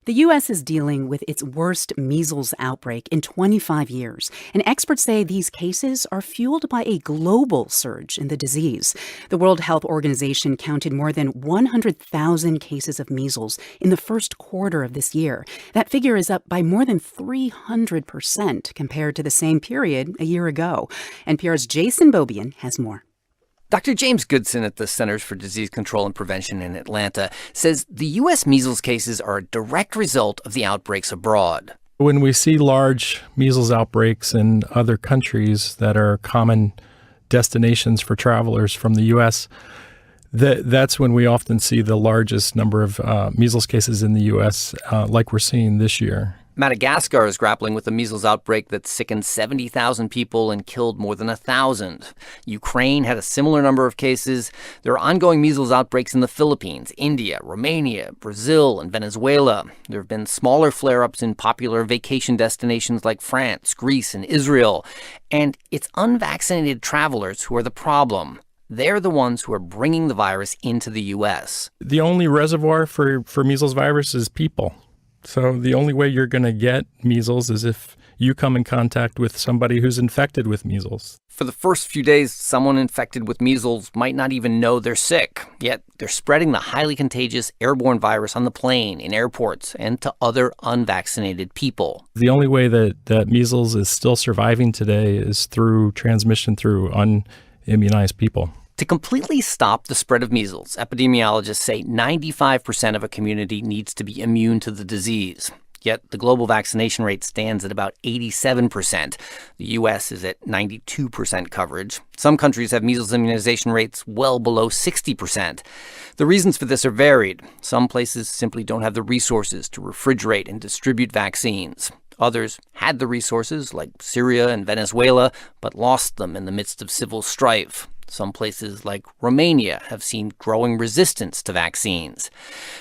The U.S. is dealing with its worst measles outbreak in 25 years, and experts say these cases are fueled by a global surge in the disease. The World Health Organization counted more than 100,000 cases of measles in the first quarter of this year. That figure is up by more than 300% compared to the same period a year ago. NPR's Jason Beaubien has more. Dr. James Goodson at the Centers for Disease Control and Prevention in Atlanta says the U.S. measles cases are a direct result of the outbreaks abroad. When we see large measles outbreaks in other countries that are common destinations for travelers from the U.S., that's when we often see the largest number of measles cases in the U.S., like we're seeing this year. Madagascar is grappling with a measles outbreak that sickened 70,000 people and killed more than 1,000. Ukraine had a similar number of cases. There are ongoing measles outbreaks in the Philippines, India, Romania, Brazil, and Venezuela. There have been smaller flare-ups in popular vacation destinations like France, Greece, and Israel. And it's unvaccinated travelers who are the problem. They're the ones who are bringing the virus into the U.S. The only reservoir for measles virus is people. So the only way you're going to get measles is if you come in contact with somebody who's infected with measles. For the first few days, someone infected with measles might not even know they're sick. Yet they're spreading the highly contagious airborne virus on the plane, in airports, and to other unvaccinated people. The only way that measles is still surviving today is through transmission through unimmunized people. To completely stop the spread of measles, epidemiologists say 95% of a community needs to be immune to the disease. Yet the global vaccination rate stands at about 87%. The U.S. is at 92% coverage. Some countries have measles immunization rates well below 60%. The reasons for this are varied. Some places simply don't have the resources to refrigerate and distribute vaccines. Others had the resources, like Syria and Venezuela, but lost them in the midst of civil strife. Some places like Romania have seen growing resistance to vaccines.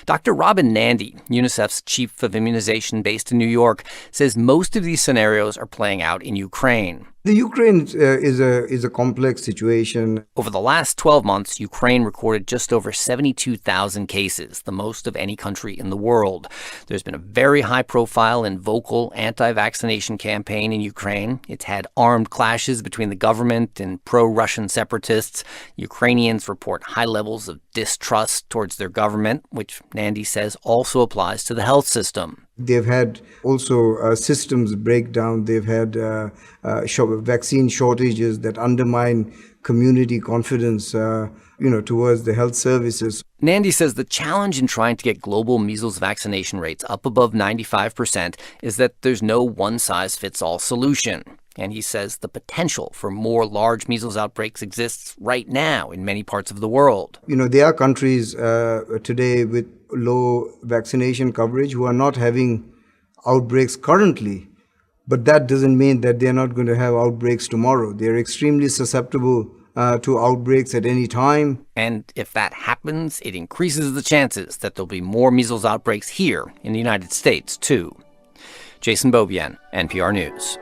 Dr. Robin Nandy, UNICEF's chief of immunization based in New York, says most of these scenarios are playing out in Ukraine. The Ukraine is a complex situation. Over the last 12 months, Ukraine recorded just over 72,000 cases, the most of any country in the world. There's been a very high-profile and vocal anti-vaccination campaign in Ukraine. It's had armed clashes between the government and pro-Russian separatists. Ukrainians report high levels of distrust towards their government, which Nandy says also applies to the health system. They've had also systems breakdown. They've had vaccine shortages that undermine community confidence, towards the health services. Nandy says the challenge in trying to get global measles vaccination rates up above 95% is that there's no one-size-fits-all solution. And he says the potential for more large measles outbreaks exists right now in many parts of the world. There are countries today with low vaccination coverage who are not having outbreaks currently. But that doesn't mean that they're not going to have outbreaks tomorrow. They're extremely susceptible to outbreaks at any time. And if that happens, it increases the chances that there'll be more measles outbreaks here in the United States, too. Jason Beaubien, NPR News.